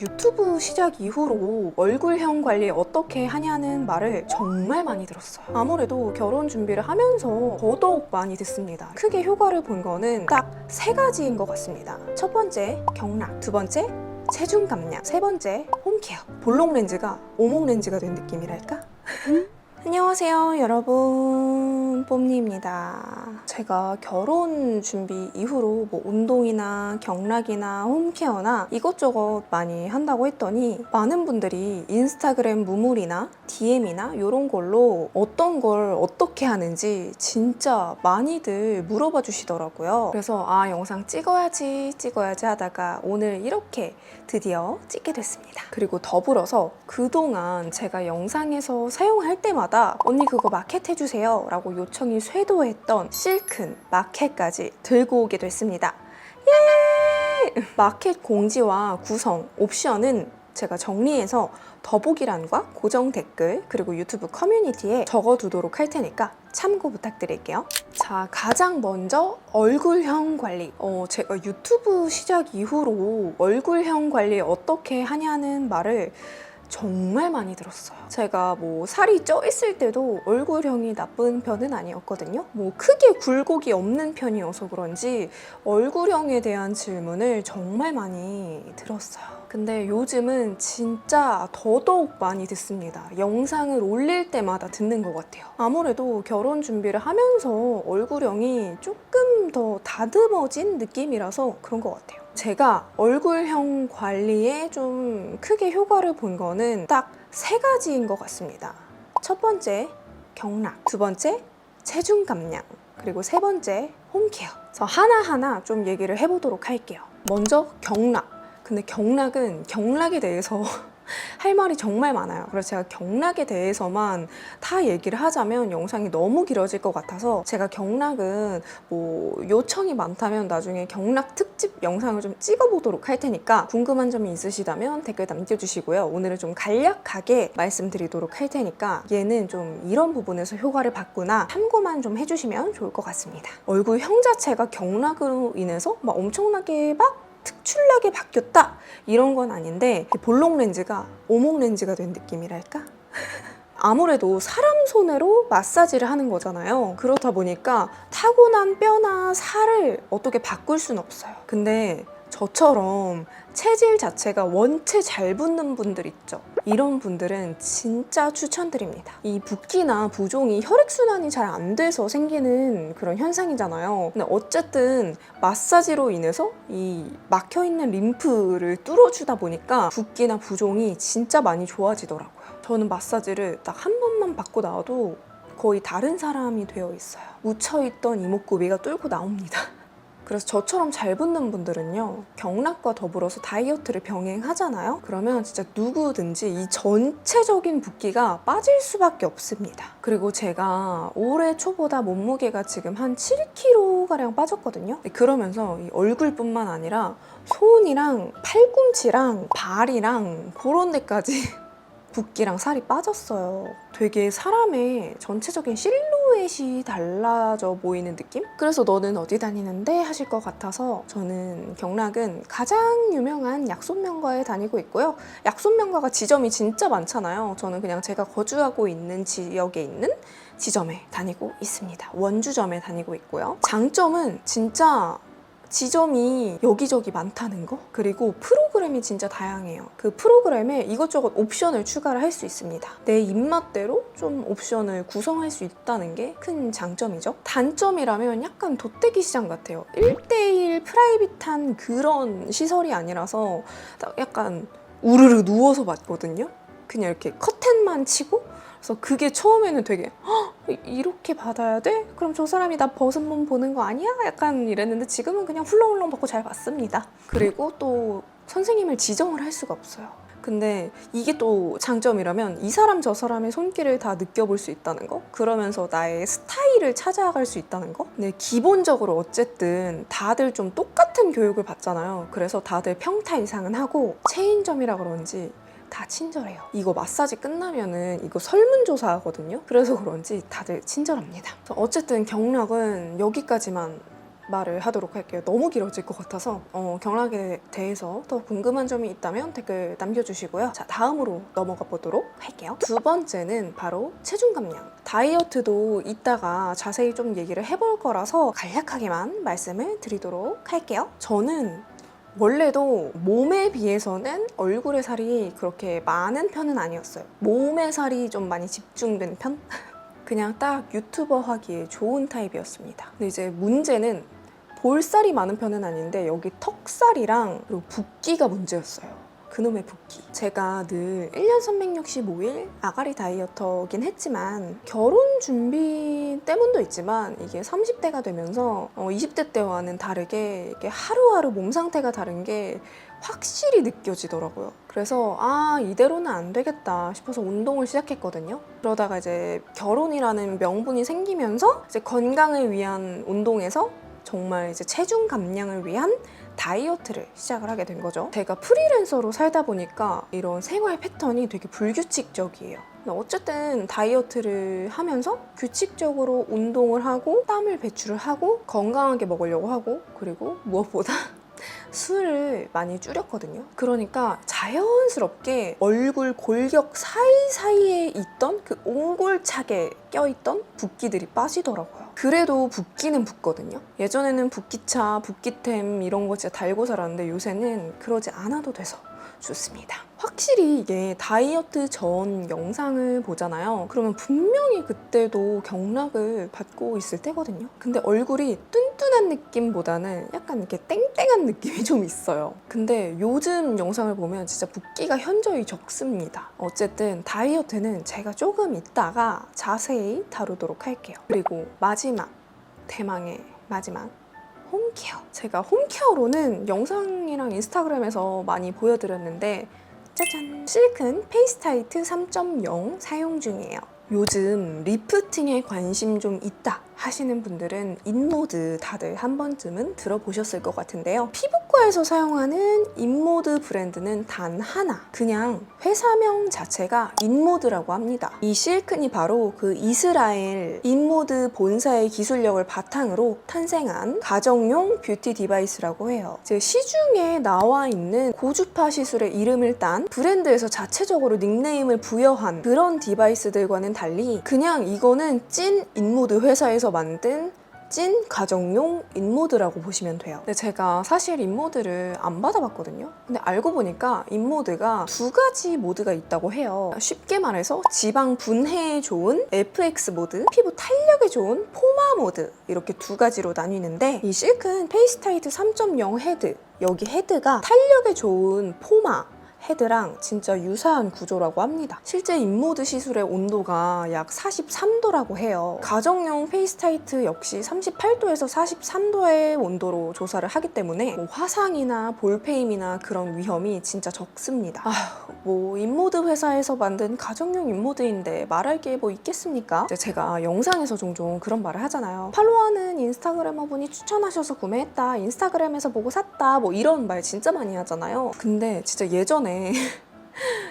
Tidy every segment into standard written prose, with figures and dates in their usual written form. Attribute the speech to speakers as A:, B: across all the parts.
A: 유튜브 시작 이후로 얼굴형 관리 어떻게 하냐는 말을 정말 많이 들었어요. 아무래도 결혼 준비를 하면서 더더욱 많이 듣습니다. 크게 효과를 본 거는 딱 3가지인 것 같습니다. 첫 번째, 경락. 두 번째, 체중 감량. 세 번째, 홈케어. 볼록 렌즈가 오목 렌즈가 된 느낌이랄까? 안녕하세요 여러분, 뽐니입니다. 제가 결혼 준비 이후로 뭐 운동이나 경락이나 홈케어나 이것저것 많이 한다고 했더니 많은 분들이 인스타그램 무물이나 DM이나 이런 걸로 어떤 걸 어떻게 하는지 진짜 많이들 물어봐 주시더라고요. 그래서 영상 찍어야지 하다가 오늘 이렇게 드디어 찍게 됐습니다. 그리고 더불어서 그동안 제가 영상에서 사용할 때마다 언니 그거 마켓 해주세요 라고 요청이 쇄도했던 실큰 마켓까지 들고 오게 됐습니다. 예! 마켓 공지와 구성, 옵션은 제가 정리해서 더보기란과 고정 댓글 그리고 유튜브 커뮤니티에 적어두도록 할 테니까 참고 부탁드릴게요. 자, 가장 먼저 얼굴형 관리. 제가 유튜브 시작 이후로 얼굴형 관리 어떻게 하냐는 말을 정말 많이 들었어요. 제가 뭐 살이 쪄 있을 때도 얼굴형이 나쁜 편은 아니었거든요. 뭐 크게 굴곡이 없는 편이어서 그런지 얼굴형에 대한 질문을 정말 많이 들었어요. 근데 요즘은 진짜 더더욱 많이 듣습니다. 영상을 올릴 때마다 듣는 것 같아요. 아무래도 결혼 준비를 하면서 얼굴형이 조금 더 다듬어진 느낌이라서 그런 것 같아요. 제가 얼굴형 관리에 좀 크게 효과를 본 거는 딱 3가지인 것 같습니다. 첫 번째, 경락. 두 번째, 체중 감량. 그리고 세 번째, 홈케어. 그래서 하나하나 좀 얘기를 해보도록 할게요. 먼저 경락. 근데 경락에 대해서 할 말이 정말 많아요. 그래서 제가 경락에 대해서만 다 얘기를 하자면 영상이 너무 길어질 것 같아서 제가 경락은 뭐 요청이 많다면 나중에 경락 특집 영상을 좀 찍어보도록 할 테니까 궁금한 점이 있으시다면 댓글 남겨주시고요. 오늘은 좀 간략하게 말씀드리도록 할 테니까 얘는 좀 이런 부분에서 효과를 봤구나 참고만 좀 해주시면 좋을 것 같습니다. 얼굴형 자체가 경락으로 인해서 막 엄청나게 막 특출나게 바뀌었다 이런 건 아닌데 볼록 렌즈가 오목 렌즈가 된 느낌이랄까? 아무래도 사람 손으로 마사지를 하는 거잖아요. 그렇다 보니까 타고난 뼈나 살을 어떻게 바꿀 순 없어요. 근데 저처럼 체질 자체가 원체 잘 붙는 분들 있죠. 이런 분들은 진짜 추천드립니다. 이 붓기나 부종이 혈액순환이 잘 안 돼서 생기는 그런 현상이잖아요. 근데 어쨌든 마사지로 인해서 이 막혀있는 림프를 뚫어주다 보니까 붓기나 부종이 진짜 많이 좋아지더라고요. 저는 마사지를 딱 한 번만 받고 나와도 거의 다른 사람이 되어 있어요. 묻혀있던 이목구비가 뚫고 나옵니다. 그래서 저처럼 잘 붙는 분들은요, 경락과 더불어서 다이어트를 병행하잖아요? 그러면 진짜 누구든지 이 전체적인 붓기가 빠질 수밖에 없습니다. 그리고 제가 올해 초보다 몸무게가 지금 한 7kg가량 빠졌거든요? 그러면서 이 얼굴뿐만 아니라 손이랑 팔꿈치랑 발이랑 그런 데까지 붓기랑 살이 빠졌어요. 되게 사람의 전체적인 실루엣이 달라져 보이는 느낌? 그래서 너는 어디 다니는데? 하실 것 같아서 저는 경락은 가장 유명한 약손명가에 다니고 있고요. 약손명가가 지점이 진짜 많잖아요. 저는 그냥 제가 거주하고 있는 지역에 있는 지점에 다니고 있습니다. 원주점에 다니고 있고요. 장점은 진짜 지점이 여기저기 많다는 거? 그리고 프로그램이 진짜 다양해요. 그 프로그램에 이것저것 옵션을 추가를 할 수 있습니다. 내 입맛대로 좀 옵션을 구성할 수 있다는 게 큰 장점이죠. 단점이라면 약간 돗대기 시장 같아요. 1:1 프라이빗한 그런 시설이 아니라서 약간 우르르 누워서 봤거든요. 그냥 이렇게 커튼만 치고 그래서 그게 처음에는 되게 이렇게 받아야 돼? 그럼 저 사람이 나 벗은 몸 보는 거 아니야? 약간 이랬는데 지금은 그냥 훌렁훌렁 받고 잘 받습니다. 그리고 또 선생님을 지정을 할 수가 없어요. 근데 이게 또 장점이라면 이 사람 저 사람의 손길을 다 느껴볼 수 있다는 거? 그러면서 나의 스타일을 찾아갈 수 있다는 거? 근데 기본적으로 어쨌든 다들 좀 똑같은 교육을 받잖아요. 그래서 다들 평타 이상은 하고 체인점이라 그런지 다 친절해요. 이거 마사지 끝나면은 이거 설문조사 하거든요. 그래서 그런지 다들 친절합니다. 어쨌든 경락은 여기까지만 말을 하도록 할게요. 너무 길어질 것 같아서 경락에 대해서 더 궁금한 점이 있다면 댓글 남겨주시고요. 자, 다음으로 넘어가 보도록 할게요. 두 번째는 바로 체중 감량. 다이어트도 이따가 자세히 좀 얘기를 해볼 거라서 간략하게만 말씀을 드리도록 할게요. 저는 원래도 몸에 비해서는 얼굴에 살이 그렇게 많은 편은 아니었어요. 몸에 살이 좀 많이 집중된 편? 그냥 딱 유튜버 하기에 좋은 타입이었습니다. 근데 이제 문제는 볼살이 많은 편은 아닌데 여기 턱살이랑 그리고 붓기가 문제였어요. 그놈의 붓기. 제가 늘 1년 365일 아가리 다이어터긴 했지만 결혼 준비 때문도 있지만 이게 30대가 되면서 20대 때와는 다르게 이게 하루하루 몸 상태가 다른 게 확실히 느껴지더라고요. 그래서 이대로는 안 되겠다 싶어서 운동을 시작했거든요. 그러다가 이제 결혼이라는 명분이 생기면서 이제 건강을 위한 운동에서 정말 이제 체중 감량을 위한 다이어트를 시작을 하게 된 거죠. 제가 프리랜서로 살다 보니까 이런 생활 패턴이 되게 불규칙적이에요. 어쨌든 다이어트를 하면서 규칙적으로 운동을 하고 땀을 배출을 하고 건강하게 먹으려고 하고 그리고 무엇보다 술을 많이 줄였거든요. 그러니까 자연스럽게 얼굴 골격 사이사이에 있던 그 옹골차게 껴있던 붓기들이 빠지더라고요. 그래도 붓기는 붓거든요. 예전에는 붓기차, 붓기템 이런 거 진짜 달고 살았는데 요새는 그러지 않아도 돼서 좋습니다. 확실히 이게 다이어트 전 영상을 보잖아요. 그러면 분명히 그때도 경락을 받고 있을 때거든요. 근데 얼굴이 뚠뚠한 느낌보다는 약간 이렇게 땡땡한 느낌이 좀 있어요. 근데 요즘 영상을 보면 진짜 붓기가 현저히 적습니다. 어쨌든 다이어트는 제가 조금 이따가 자세히 다루도록 할게요. 그리고 마지막, 대망의 마지막. 홈케어. 제가 홈케어로는 영상이랑 인스타그램에서 많이 보여드렸는데 짜잔! 실큰 페이스타이트 3.0 사용 중이에요. 요즘 리프팅에 관심 좀 있다 하시는 분들은 인모드 다들 한 번쯤은 들어보셨을 것 같은데요. 피부과에서 사용하는 인모드 브랜드는 단 하나, 그냥 회사명 자체가 인모드라고 합니다. 이 실큰이 바로 그 이스라엘 인모드 본사의 기술력을 바탕으로 탄생한 가정용 뷰티 디바이스라고 해요. 제 시중에 나와 있는 고주파 시술의 이름을 딴 브랜드에서 자체적으로 닉네임을 부여한 그런 디바이스들과는 달리 그냥 이거는 찐 인모드 회사에서 만든 찐 가정용 인모드라고 보시면 돼요. 근데 제가 사실 인모드를 안 받아봤거든요. 근데 알고 보니까 인모드가 두 가지 모드가 있다고 해요. 쉽게 말해서 지방 분해에 좋은 FX 모드, 피부 탄력에 좋은 포마 모드, 이렇게 두 가지로 나뉘는데 이 실큰 페이스타이트 3.0 헤드, 여기 헤드가 탄력에 좋은 포마 헤드랑 진짜 유사한 구조라고 합니다. 실제 인모드 시술의 온도가 약 43도라고 해요. 가정용 페이스타이트 역시 38도에서 43도의 온도로 조사를 하기 때문에 뭐 화상이나 볼페임이나 그런 위험이 진짜 적습니다. 뭐 인모드 회사에서 만든 가정용 인모드인데 말할 게 뭐 있겠습니까? 제가 영상에서 종종 그런 말을 하잖아요. 팔로우하는 인스타그래머분이 추천하셔서 구매했다, 인스타그램에서 보고 샀다, 뭐 이런 말 진짜 많이 하잖아요. 근데 진짜 예전에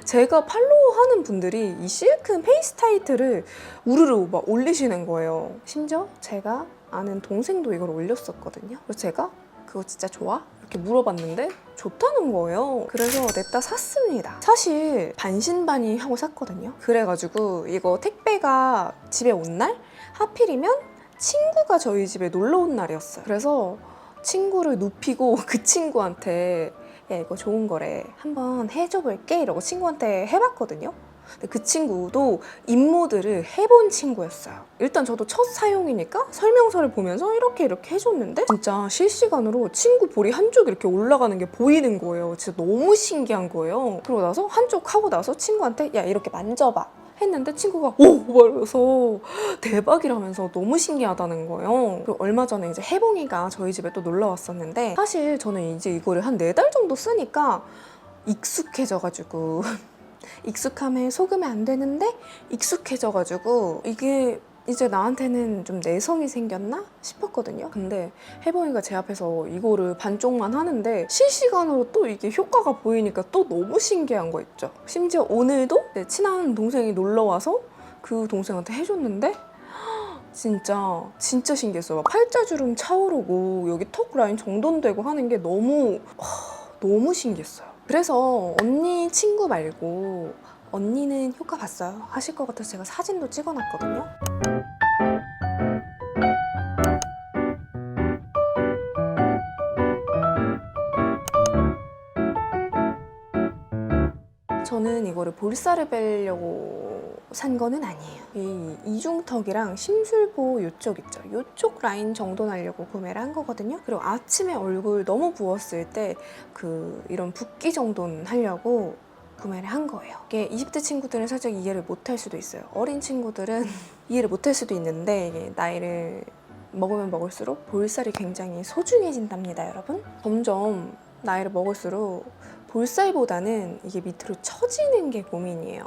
A: 제가 팔로우하는 분들이 이 실큰 페이스타이트를 우르르 막 올리시는 거예요. 심지어 제가 아는 동생도 이걸 올렸었거든요. 그래서 제가 그거 진짜 좋아? 이렇게 물어봤는데 좋다는 거예요. 그래서 냈다 샀습니다. 사실 반신반의 하고 샀거든요. 그래가지고 이거 택배가 집에 온 날 하필이면 친구가 저희 집에 놀러 온 날이었어요. 그래서 친구를 눕히고 그 친구한테 야 이거 좋은 거래 한번 해줘 볼게 이러고 친구한테 해봤거든요. 근데 그 친구도 인모드를 해본 친구였어요. 일단 저도 첫 사용이니까 설명서를 보면서 이렇게 해줬는데 진짜 실시간으로 친구 볼이 한쪽 이렇게 올라가는 게 보이는 거예요. 진짜 너무 신기한 거예요. 그러고 나서 한쪽 하고 나서 친구한테 야 이렇게 만져봐 했는데 친구가 오! 말해서 대박이라면서 너무 신기하다는 거예요. 그리고 얼마 전에 이제 혜봉이가 저희 집에 또 놀러 왔었는데 사실 저는 이제 이거를 한 4달 정도 쓰니까 익숙해져가지고 익숙함에 속으면 안 되는데 익숙해져가지고 이게 이제 나한테는 좀 내성이 생겼나 싶었거든요. 근데 혜봉이가 제 앞에서 이거를 반쪽만 하는데 실시간으로 또 이게 효과가 보이니까 또 너무 신기한 거 있죠. 심지어 오늘도 친한 동생이 놀러 와서 그 동생한테 해줬는데 진짜 신기했어요. 막 팔자주름 차오르고 여기 턱 라인 정돈되고 하는 게 너무 신기했어요. 그래서 언니 친구 말고 언니는 효과 봤어요? 하실 것 같아서 제가 사진도 찍어놨거든요. 저는 이거를 볼살을 빼려고 산 거는 아니에요. 이 이중턱이랑 심술보 이쪽 있죠. 이쪽 라인 정돈하려고 구매를 한 거거든요. 그리고 아침에 얼굴 너무 부었을 때 이런 붓기 정돈 하려고 구매를 한 거예요. 이게 20대 친구들은 살짝 이해를 못할 수도 있어요. 어린 친구들은 이해를 못할 수도 있는데 이게 나이를 먹으면 먹을수록 볼살이 굉장히 소중해진답니다, 여러분. 점점 나이를 먹을수록 볼살보다는 이게 밑으로 처지는 게 고민이에요.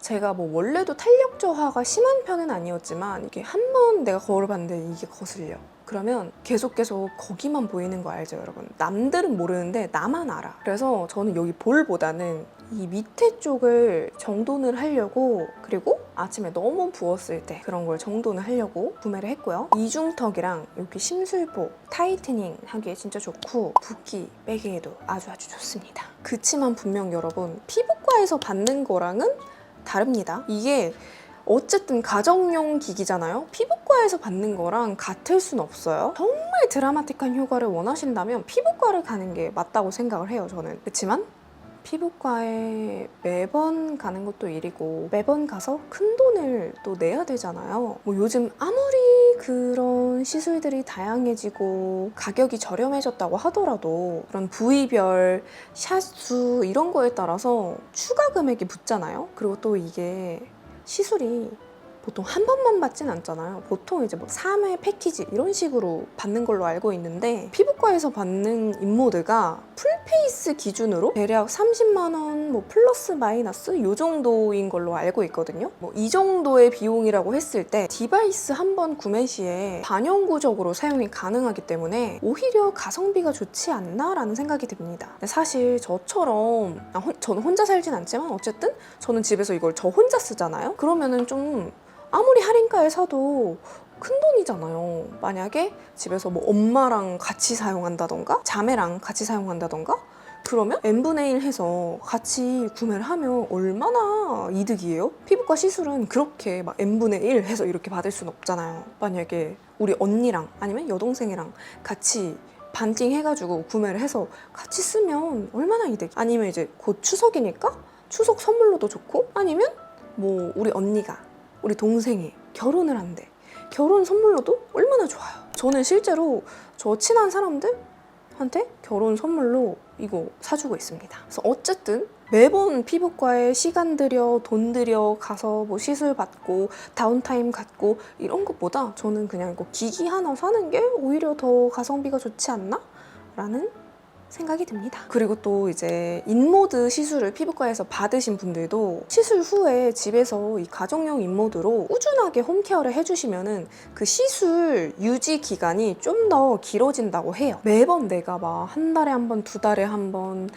A: 제가 뭐 원래도 탄력 저하가 심한 편은 아니었지만 이게 한 번 내가 거울을 봤는데 이게 거슬려. 그러면 계속 거기만 보이는 거 알죠, 여러분? 남들은 모르는데 나만 알아. 그래서 저는 여기 볼보다는 이 밑에 쪽을 정돈을 하려고, 그리고 아침에 너무 부었을 때 그런 걸 정돈을 하려고 구매를 했고요. 이중턱이랑 여기 심술보 타이트닝 하기에 진짜 좋고 붓기 빼기에도 아주 좋습니다. 그치만 분명 여러분, 피부과에서 받는 거랑은 다릅니다. 이게 어쨌든 가정용 기기잖아요. 피부과에서 받는 거랑 같을 순 없어요. 정말 드라마틱한 효과를 원하신다면 피부과를 가는 게 맞다고 생각을 해요, 저는. 그렇지만 피부과에 매번 가는 것도 일이고 매번 가서 큰 돈을 또 내야 되잖아요. 뭐 요즘 아무리 그런 시술들이 다양해지고 가격이 저렴해졌다고 하더라도 그런 부위별 샷수 이런 거에 따라서 추가 금액이 붙잖아요. 그리고 또 이게 시술이 보통 한 번만 받진 않잖아요. 보통 이제 뭐 3회 패키지 이런 식으로 받는 걸로 알고 있는데, 피부과에서 받는 인모드가 풀페이스 기준으로 대략 30만 원 뭐 플러스 마이너스 이 정도인 걸로 알고 있거든요. 뭐 이 정도의 비용이라고 했을 때 디바이스 한 번 구매 시에 반영구적으로 사용이 가능하기 때문에 오히려 가성비가 좋지 않나라는 생각이 듭니다. 근데 사실 저처럼 저는 혼자 살진 않지만 어쨌든 저는 집에서 이걸 저 혼자 쓰잖아요. 그러면은 좀 아무리 할인가에 사도 큰 돈이잖아요. 만약에 집에서 뭐 엄마랑 같이 사용한다던가 자매랑 같이 사용한다던가 그러면 n분의 1 해서 같이 구매를 하면 얼마나 이득이에요? 피부과 시술은 그렇게 막 n분의 1 해서 이렇게 받을 수는 없잖아요. 만약에 우리 언니랑 아니면 여동생이랑 같이 반띵 해가지고 구매를 해서 같이 쓰면 얼마나 이득. 아니면 이제 곧 추석이니까 추석 선물로도 좋고, 아니면 뭐 우리 언니가 우리 동생이 결혼을 한대. 결혼 선물로도 얼마나 좋아요. 저는 실제로 저 친한 사람들한테 결혼 선물로 이거 사주고 있습니다. 그래서 어쨌든 매번 피부과에 시간 들여 돈 들여 가서 뭐 시술 받고 다운타임 갖고 이런 것보다 저는 그냥 이거 기기 하나 사는 게 오히려 더 가성비가 좋지 않나? 라는 생각이 듭니다. 그리고 또 이제 인모드 시술을 피부과에서 받으신 분들도 시술 후에 집에서 이 가정용 인모드로 꾸준하게 홈케어를 해주시면은 그 시술 유지 기간이 좀 더 길어진다고 해요. 매번 내가 막 한 달에 한 번, 두 달에 한 번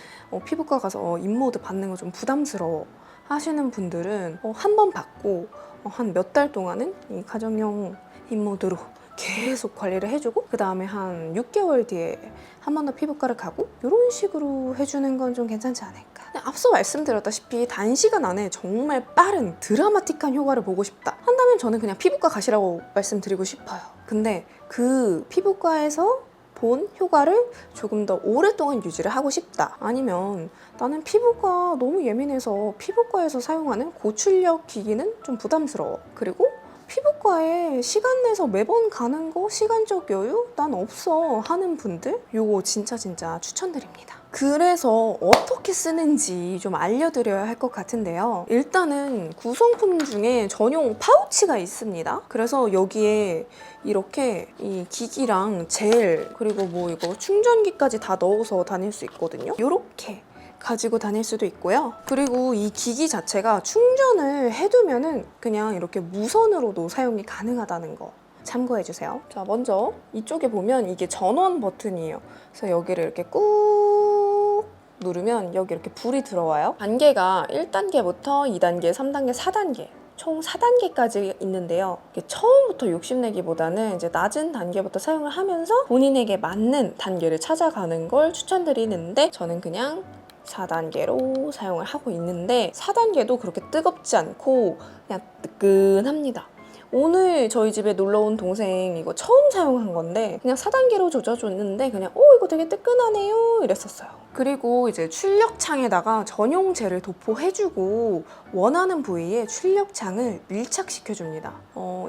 A: 피부과 가서 인모드 받는 거 좀 부담스러워 하시는 분들은 한 번 받고 한 몇 달 동안은 이 가정용 인모드로 계속 관리를 해주고 그 다음에 한 6개월 뒤에 한 번 더 피부과를 가고 이런 식으로 해주는 건 좀 괜찮지 않을까. 앞서 말씀드렸다시피 단시간 안에 정말 빠른 드라마틱한 효과를 보고 싶다 한다면 저는 그냥 피부과 가시라고 말씀드리고 싶어요. 근데 그 피부과에서 본 효과를 조금 더 오랫동안 유지를 하고 싶다, 아니면 나는 피부가 너무 예민해서 피부과에서 사용하는 고출력 기기는 좀 부담스러워, 그리고 피부과에 시간 내서 매번 가는 거 시간적 여유 난 없어 하는 분들, 요거 진짜 추천드립니다. 그래서 어떻게 쓰는지 좀 알려드려야 할 것 같은데요. 일단은 구성품 중에 전용 파우치가 있습니다. 그래서 여기에 이렇게 이 기기랑 젤 그리고 뭐 이거 충전기까지 다 넣어서 다닐 수 있거든요. 이렇게 가지고 다닐 수도 있고요. 그리고 이 기기 자체가 충전을 해두면은 그냥 이렇게 무선으로도 사용이 가능하다는 거 참고해주세요. 자, 먼저 이쪽에 보면 이게 전원 버튼이에요. 그래서 여기를 이렇게 꾹 누르면 여기 이렇게 불이 들어와요. 단계가 1단계부터 2단계, 3단계, 4단계 총 4단계까지 있는데요. 처음부터 욕심내기보다는 이제 낮은 단계부터 사용을 하면서 본인에게 맞는 단계를 찾아가는 걸 추천드리는데 저는 그냥 4단계로 사용을 하고 있는데 4단계도 그렇게 뜨겁지 않고 그냥 뜨끈합니다. 오늘 저희 집에 놀러온 동생 이거 처음 사용한 건데 그냥 4단계로 조져줬는데 그냥 이거 되게 뜨끈하네요 이랬었어요. 그리고 이제 출력창에다가 전용 젤을 도포해주고 원하는 부위에 출력창을 밀착시켜줍니다.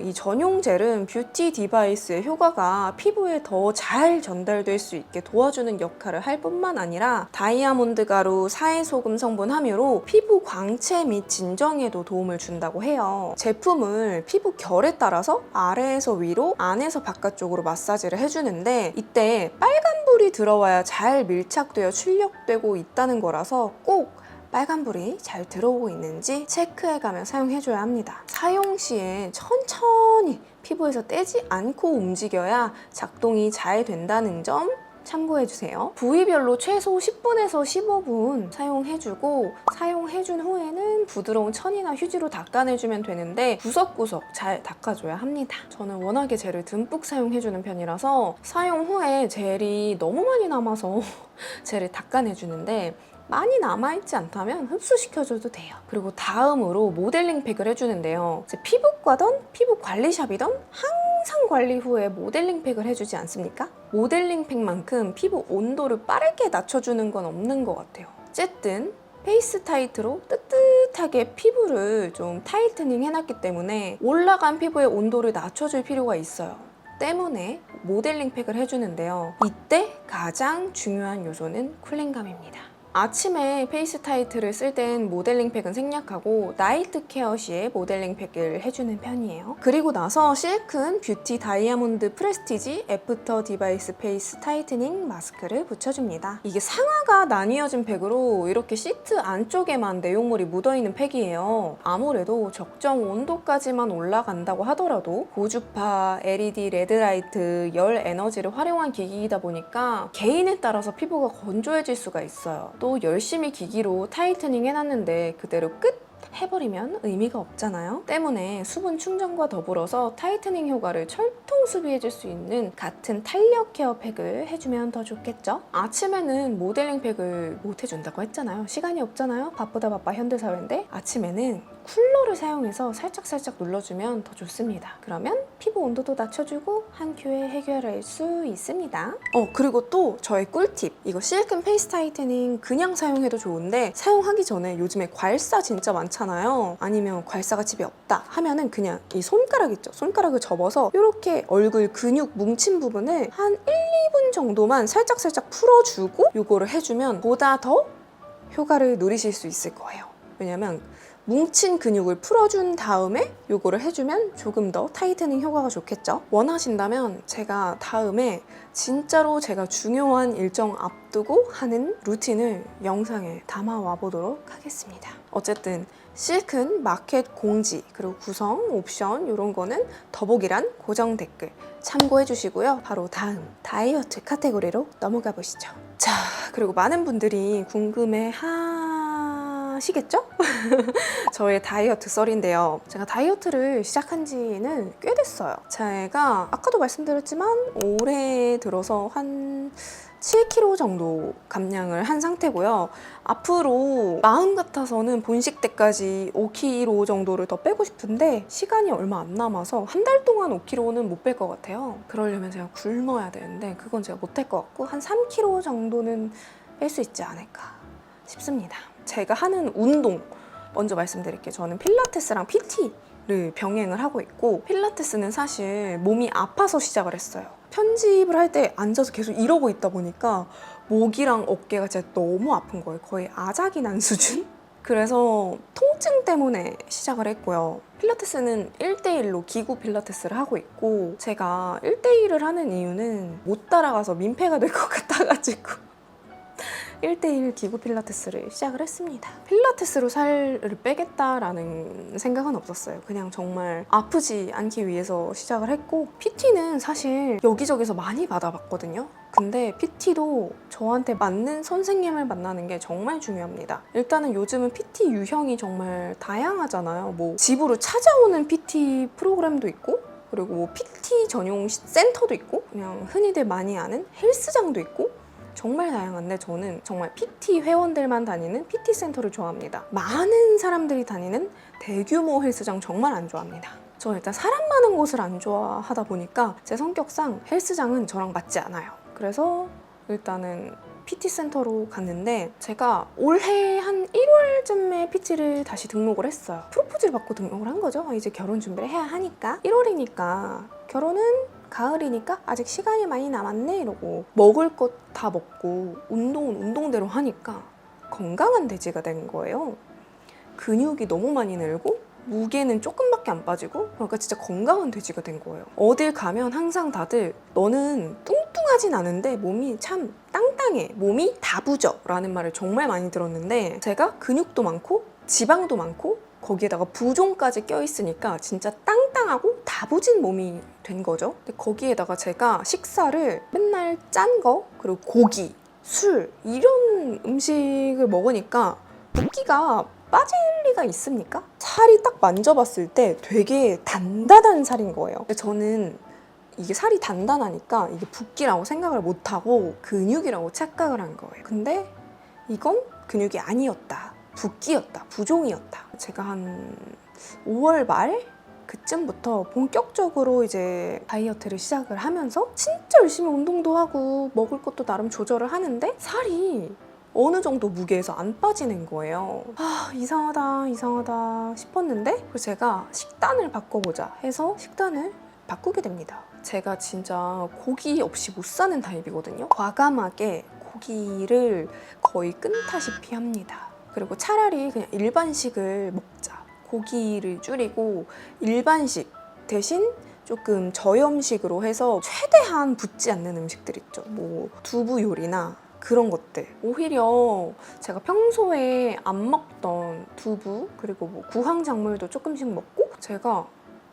A: 이 전용 젤은 뷰티 디바이스의 효과가 피부에 더 잘 전달될 수 있게 도와주는 역할을 할 뿐만 아니라 다이아몬드 가루, 사해소금 성분 함유로 피부 광채 및 진정에도 도움을 준다고 해요. 제품을 피부 결에 따라서 아래에서 위로, 안에서 바깥쪽으로 마사지를 해주는데 이때 빨간불이 들어와야 잘 밀착되어 출력되고 있다는 거라서 꼭 빨간불이 잘 들어오고 있는지 체크해가며 사용해줘야 합니다. 사용 시에 천천히 피부에서 떼지 않고 움직여야 작동이 잘 된다는 점 참고해주세요. 부위별로 최소 10분에서 15분 사용해주고 사용해준 후에는 부드러운 천이나 휴지로 닦아내주면 되는데 구석구석 잘 닦아줘야 합니다. 저는 워낙에 젤을 듬뿍 사용해주는 편이라서 사용 후에 젤이 너무 많이 남아서 젤을 닦아내주는데 많이 남아있지 않다면 흡수시켜줘도 돼요. 그리고 다음으로 모델링 팩을 해주는데요. 피부과든 피부 관리샵이든 항상 관리 후에 모델링 팩을 해주지 않습니까? 모델링 팩만큼 피부 온도를 빠르게 낮춰주는 건 없는 것 같아요. 어쨌든 페이스 타이트로 뜨뜻하게 피부를 좀 타이트닝 해놨기 때문에 올라간 피부의 온도를 낮춰줄 필요가 있어요. 때문에 모델링 팩을 해주는데요. 이때 가장 중요한 요소는 쿨링감입니다. 아침에 페이스 타이트를 쓸 땐 모델링 팩은 생략하고 나이트 케어 시에 모델링 팩을 해주는 편이에요. 그리고 나서 실큰 뷰티 다이아몬드 프레스티지 애프터 디바이스 페이스 타이트닝 마스크를 붙여줍니다. 이게 상하가 나뉘어진 팩으로 이렇게 시트 안쪽에만 내용물이 묻어있는 팩이에요. 아무래도 적정 온도까지만 올라간다고 하더라도 고주파, LED 레드라이트, 열 에너지를 활용한 기기이다 보니까 개인에 따라서 피부가 건조해질 수가 있어요. 또 열심히 기기로 타이트닝 해놨는데 그대로 끝 해버리면 의미가 없잖아요. 때문에 수분 충전과 더불어서 타이트닝 효과를 철통 수비해줄 수 있는 같은 탄력 케어 팩을 해주면 더 좋겠죠? 아침에는 모델링 팩을 못 해준다고 했잖아요. 시간이 없잖아요. 바쁘다 바빠 현대사회인데 아침에는 쿨러를 사용해서 살짝살짝 눌러주면 더 좋습니다. 그러면 피부 온도도 낮춰주고 한 큐에 해결할 수 있습니다. 그리고 또 저의 꿀팁, 이거 실큰 페이스 타이트닝 그냥 사용해도 좋은데 사용하기 전에 요즘에 괄사 진짜 많잖아요. 아니면 괄사가 집에 없다 하면은 그냥 이 손가락 있죠? 손가락을 접어서 이렇게 얼굴 근육 뭉친 부분을 한 1, 2분 정도만 살짝살짝 풀어주고 이거를 해주면 보다 더 효과를 누리실 수 있을 거예요. 왜냐면 뭉친 근육을 풀어준 다음에 이거를 해주면 조금 더 타이트닝 효과가 좋겠죠? 원하신다면 제가 다음에 진짜로 제가 중요한 일정 앞두고 하는 루틴을 영상에 담아와 보도록 하겠습니다. 어쨌든 실큰 마켓 공지 그리고 구성 옵션 이런 거는 더보기란 고정 댓글 참고해 주시고요. 바로 다음 다이어트 카테고리로 넘어가 보시죠. 자, 그리고 많은 분들이 궁금해 하시겠죠? 저의 다이어트 썰인데요. 제가 다이어트를 시작한 지는 꽤 됐어요. 제가 아까도 말씀드렸지만 올해 들어서 한 7kg 정도 감량을 한 상태고요. 앞으로 마음 같아서는 본식 때까지 5kg 정도를 더 빼고 싶은데 시간이 얼마 안 남아서 한 달 동안 5kg는 못 뺄 것 같아요. 그러려면 제가 굶어야 되는데 그건 제가 못할 것 같고 한 3kg 정도는 뺄 수 있지 않을까 싶습니다. 제가 하는 운동 먼저 말씀드릴게요. 저는 필라테스랑 PT를 병행을 하고 있고 필라테스는 사실 몸이 아파서 시작을 했어요. 편집을 할 때 앉아서 계속 이러고 있다 보니까 목이랑 어깨가 진짜 너무 아픈 거예요. 거의 아작이 난 수준? 그래서 통증 때문에 시작을 했고요. 필라테스는 1대1로 기구 필라테스를 하고 있고 제가 1대1을 하는 이유는 못 따라가서 민폐가 될 것 같아가지고 1대1 기구 필라테스를 시작을 했습니다. 필라테스로 살을 빼겠다라는 생각은 없었어요. 그냥 정말 아프지 않기 위해서 시작을 했고, PT는 사실 여기저기서 많이 받아봤거든요. 근데 PT도 저한테 맞는 선생님을 만나는 게 정말 중요합니다. 일단은 요즘은 PT 유형이 정말 다양하잖아요. 뭐 집으로 찾아오는 PT 프로그램도 있고, 그리고 뭐 PT 전용 센터도 있고, 그냥 흔히들 많이 아는 헬스장도 있고, 정말 다양한데 저는 정말 PT 회원들만 다니는 PT 센터를 좋아합니다. 많은 사람들이 다니는 대규모 헬스장 정말 안 좋아합니다. 저는 일단 사람 많은 곳을 안 좋아하다 보니까 제 성격상 헬스장은 저랑 맞지 않아요. 그래서 일단은 PT 센터로 갔는데, 제가 올해 한 1월쯤에 PT를 다시 등록을 했어요. 프로포즈를 받고 등록을 한 거죠. 이제 결혼 준비를 해야 하니까 1월이니까 결혼은 가을이니까 아직 시간이 많이 남았네 이러고 먹을 것 다 먹고 운동은 운동대로 하니까 건강한 돼지가 된 거예요. 근육이 너무 많이 늘고 무게는 조금밖에 안 빠지고, 그러니까 진짜 건강한 돼지가 된 거예요. 어딜 가면 항상 다들 너는 뚱뚱하진 않은데 몸이 참 땅땅해, 몸이 다부져 라는 말을 정말 많이 들었는데, 제가 근육도 많고 지방도 많고 거기에다가 부종까지 껴있으니까 진짜 땅땅하고 다부진 몸이 된 거죠. 근데 거기에다가 제가 식사를 맨날 짠 거, 그리고 고기, 술 이런 음식을 먹으니까 붓기가 빠질 리가 있습니까? 살이 딱 만져봤을 때 되게 단단한 살인 거예요. 근데 저는 이게 살이 단단하니까 이게 붓기라고 생각을 못하고 근육이라고 착각을 한 거예요. 근데 이건 근육이 아니었다. 붓기였다. 부종이었다. 제가 한 5월 말 그쯤부터 본격적으로 이제 다이어트를 시작을 하면서 진짜 열심히 운동도 하고 먹을 것도 나름 조절을 하는데 살이 어느 정도 무게에서 안 빠지는 거예요. 이상하다 싶었는데, 그래서 제가 식단을 바꿔보자 해서 식단을 바꾸게 됩니다. 제가 진짜 고기 없이 못 사는 타입이거든요. 과감하게 고기를 거의 끊다시피 합니다. 그리고 차라리 그냥 일반식을 먹자. 고기를 줄이고 일반식 대신 조금 저염식으로 해서 최대한 붓지 않는 음식들 있죠. 뭐 두부 요리나 그런 것들. 오히려 제가 평소에 안 먹던 두부, 그리고 뭐 구황작물도 조금씩 먹고, 제가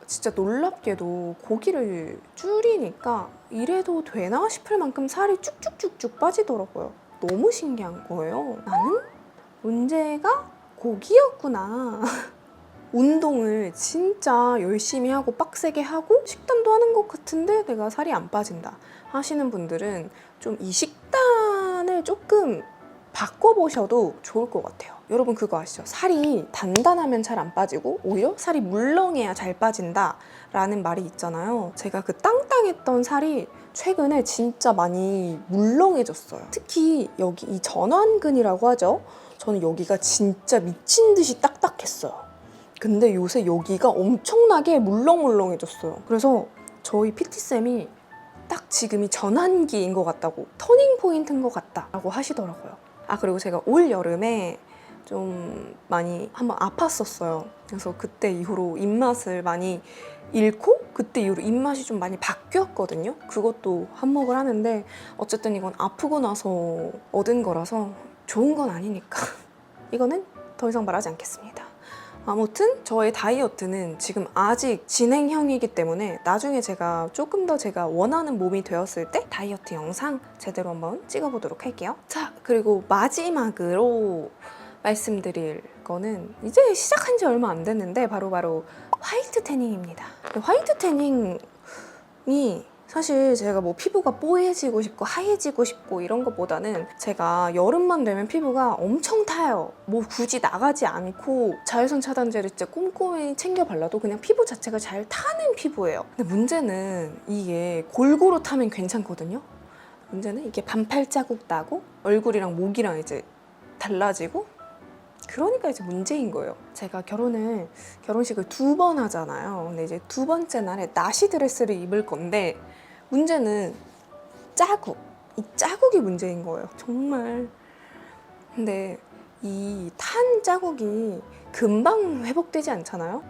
A: 진짜 놀랍게도 고기를 줄이니까 이래도 되나 싶을 만큼 살이 쭉쭉쭉쭉 빠지더라고요. 너무 신기한 거예요. 나는 문제가 고기였구나. 운동을 진짜 열심히 하고 빡세게 하고 식단도 하는 것 같은데 내가 살이 안 빠진다 하시는 분들은 좀 이 식단을 조금 바꿔보셔도 좋을 것 같아요. 여러분 그거 아시죠? 살이 단단하면 잘 안 빠지고 오히려 살이 물렁해야 잘 빠진다 라는 말이 있잖아요. 제가 그 땅땅했던 살이 최근에 진짜 많이 물렁해졌어요. 특히 여기 이 전완근이라고 하죠. 저는 여기가 진짜 미친 듯이 딱딱했어요. 근데 요새 여기가 엄청나게 물렁물렁해졌어요. 그래서 저희 PT쌤이 딱 지금이 전환기인 것 같다고, 터닝 포인트인 것 같다라고 하시더라고요. 그리고 제가 올 여름에 좀 많이 한번 아팠었어요. 그래서 그때 이후로 입맛을 많이 잃고 그때 이후로 입맛이 좀 많이 바뀌었거든요. 그것도 한몫을 하는데 어쨌든 이건 아프고 나서 얻은 거라서 좋은 건 아니니까 이거는 더 이상 말하지 않겠습니다. 아무튼 저의 다이어트는 지금 아직 진행형이기 때문에 나중에 제가 조금 더 제가 원하는 몸이 되었을 때 다이어트 영상 제대로 한번 찍어보도록 할게요. 자, 그리고 마지막으로 말씀드릴 거는 이제 시작한 지 얼마 안 됐는데 바로 화이트 태닝입니다. 화이트 태닝이 사실 제가 뭐 피부가 뽀얘지고 싶고 하얘지고 싶고 이런 것보다는 제가 여름만 되면 피부가 엄청 타요. 뭐 굳이 나가지 않고 자외선 차단제를 진짜 꼼꼼히 챙겨 발라도 그냥 피부 자체가 잘 타는 피부예요. 근데 문제는 이게 골고루 타면 괜찮거든요. 문제는 이게 반팔 자국 나고 얼굴이랑 목이랑 이제 달라지고, 그러니까 이제 문제인 거예요. 제가 결혼식을 2번 하잖아요. 근데 이제 2번째 날에 나시 드레스를 입을 건데 문제는 자국. 이 자국이 문제인 거예요. 정말. 근데 이 탄 자국이 금방 회복되지 않잖아요.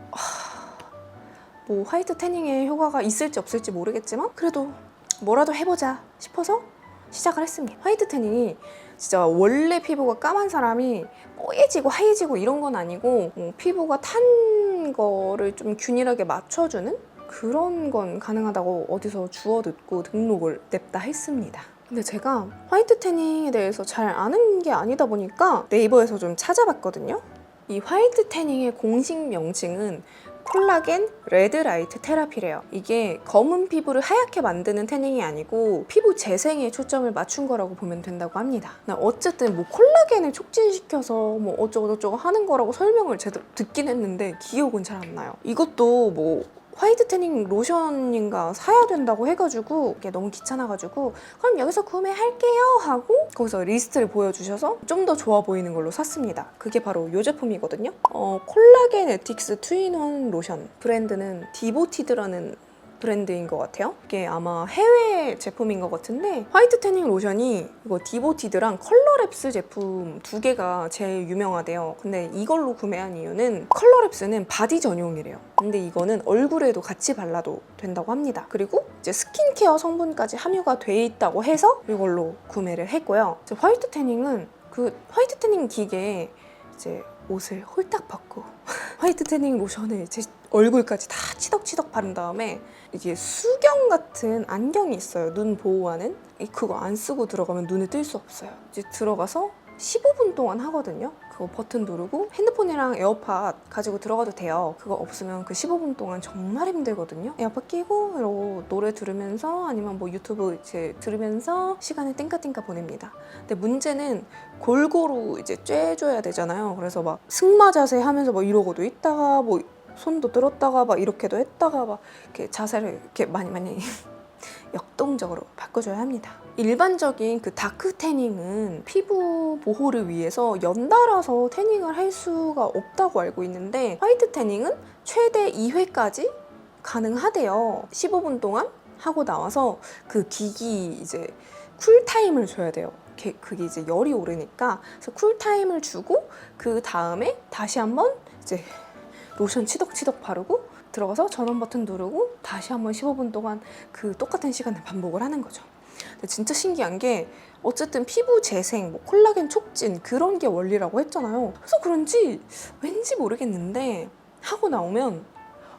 A: 뭐 화이트 태닝의 효과가 있을지 없을지 모르겠지만 그래도 뭐라도 해보자 싶어서 시작을 했습니다. 화이트 태닝이 진짜 원래 피부가 까만 사람이 뽀얘지고 하얘지고 이런 건 아니고 피부가 탄 거를 좀 균일하게 맞춰주는 그런 건 가능하다고 어디서 주워 듣고 등록을 냈다 했습니다. 근데 제가 화이트 태닝에 대해서 잘 아는 게 아니다 보니까 네이버에서 좀 찾아봤거든요. 이 화이트 태닝의 공식 명칭은 콜라겐 레드라이트 테라피래요. 이게 검은 피부를 하얗게 만드는 태닝이 아니고 피부 재생에 초점을 맞춘 거라고 보면 된다고 합니다. 어쨌든 뭐 콜라겐을 촉진시켜서 뭐 어쩌고저쩌고 하는 거라고 설명을 제대로 듣긴 했는데 기억은 잘 안 나요. 이것도 뭐 화이트 태닝 로션인가 사야 된다고 해가지고 이게 너무 귀찮아가지고 그럼 여기서 구매할게요 하고 거기서 리스트를 보여주셔서 좀 더 좋아 보이는 걸로 샀습니다. 그게 바로 이 제품이거든요. 콜라겐 에틱스 투인원 로션, 브랜드는 디보티드라는 브랜드인 것 같아요. 이게 아마 해외 제품인 것 같은데 화이트 태닝 로션이 이거 디보티드랑 컬러랩스 제품 두 개가 제일 유명하대요. 근데 이걸로 구매한 이유는 컬러랩스는 바디 전용이래요. 근데 이거는 얼굴에도 같이 발라도 된다고 합니다. 그리고 이제 스킨케어 성분까지 함유가 돼 있다고 해서 이걸로 구매를 했고요. 이제 화이트 태닝은 그 화이트 태닝 기계에 이제 옷을 홀딱 벗고 화이트 태닝 로션을 제 얼굴까지 다 치덕치덕 바른 다음에 이게 수경 같은 안경이 있어요. 눈 보호하는. 그거 안 쓰고 들어가면 눈에 뜰 수 없어요. 이제 들어가서 15분 동안 하거든요. 그거 버튼 누르고 핸드폰이랑 에어팟 가지고 들어가도 돼요. 그거 없으면 그 15분 동안 정말 힘들거든요. 에어팟 끼고 이러고 노래 들으면서 아니면 뭐 유튜브 이제 들으면서 시간을 띵까띵까 보냅니다. 근데 문제는 골고루 이제 쬐줘야 되잖아요. 그래서 막 승마 자세 하면서 뭐 이러고도 있다가 뭐 손도 들었다가 막 이렇게도 했다가 막 이렇게 자세를 이렇게 많이 역동적으로 바꿔줘야 합니다. 일반적인 그 다크 태닝은 피부 보호를 위해서 연달아서 태닝을 할 수가 없다고 알고 있는데 화이트 태닝은 최대 2회까지 가능하대요. 15분 동안 하고 나와서 그 기기 이제 쿨타임을 줘야 돼요. 그게 이제 열이 오르니까 그래서 쿨타임을 주고 그 다음에 다시 한번 이제 로션 치덕치덕 바르고 들어가서 전원 버튼 누르고 다시 한번 15분 동안 그 똑같은 시간을 반복을 하는 거죠. 근데 진짜 신기한 게 어쨌든 피부 재생, 뭐 콜라겐 촉진 그런 게 원리라고 했잖아요. 그래서 그런지 왠지 모르겠는데 하고 나오면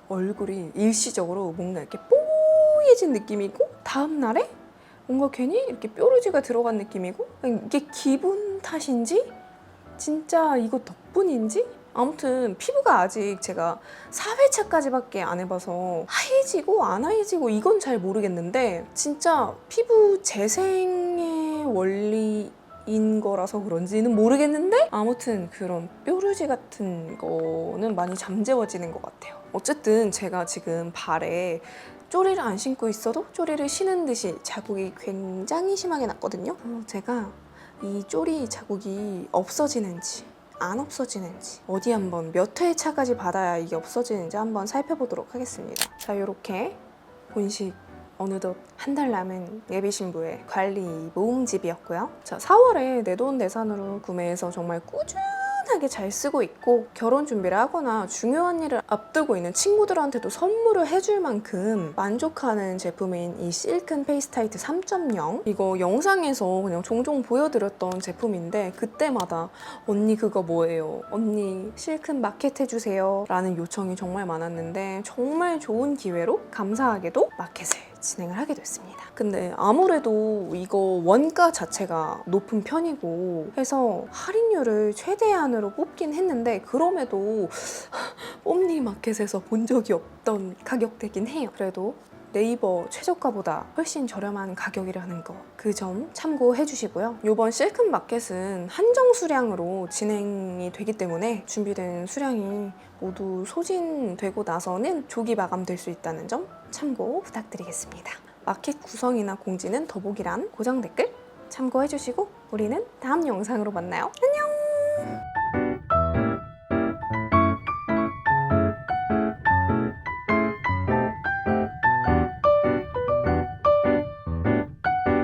A: 얼굴이 일시적으로 뭔가 이렇게 뽀얘진 느낌이고 다음날에 뭔가 괜히 이렇게 뾰루지가 들어간 느낌이고 이게 기분 탓인지 진짜 이거 덕분인지 아무튼 피부가 아직 제가 4회차까지밖에 안 해봐서 하얘지고 안 하얘지고 이건 잘 모르겠는데 진짜 피부 재생의 원리인 거라서 그런지는 모르겠는데 아무튼 그런 뾰루지 같은 거는 많이 잠재워지는 것 같아요. 어쨌든 제가 지금 발에 쪼리를 안 신고 있어도 쪼리를 신은 듯이 자국이 굉장히 심하게 났거든요. 제가 이 쪼리 자국이 없어지는지 안 없어지는지 어디 한번 몇 회차까지 받아야 이게 없어지는지 한번 살펴보도록 하겠습니다. 자, 이렇게 본식 어느덧 한 달 남은 예비신부의 관리 모음집이었고요. 자, 4월에 내돈내산으로 구매해서 정말 꾸준하게 잘 쓰고 있고 결혼 준비를 하거나 중요한 일을 앞두고 있는 친구들한테도 선물을 해줄 만큼 만족하는 제품인 이 실큰 페이스타이트 3.0 이거 영상에서 그냥 종종 보여드렸던 제품인데 그때마다 언니 그거 뭐예요? 언니 실큰 마켓 해주세요 라는 요청이 정말 많았는데 정말 좋은 기회로 감사하게도 마켓을 진행을 하게 됐습니다. 근데 아무래도 이거 원가 자체가 높은 편이고 해서 할인율을 최대한으로 뽑긴 했는데 그럼에도 옴니 마켓에서 본 적이 없던 가격대긴 해요. 그래도 네이버 최저가보다 훨씬 저렴한 가격이라는 거 그 점 참고해 주시고요. 이번 실큰 마켓은 한정 수량으로 진행이 되기 때문에 준비된 수량이 모두 소진되고 나서는 조기 마감될 수 있다는 점 참고 부탁드리겠습니다. 마켓 구성이나 공지는 더보기란 고정 댓글 참고해 주시고 우리는 다음 영상으로 만나요. 안녕!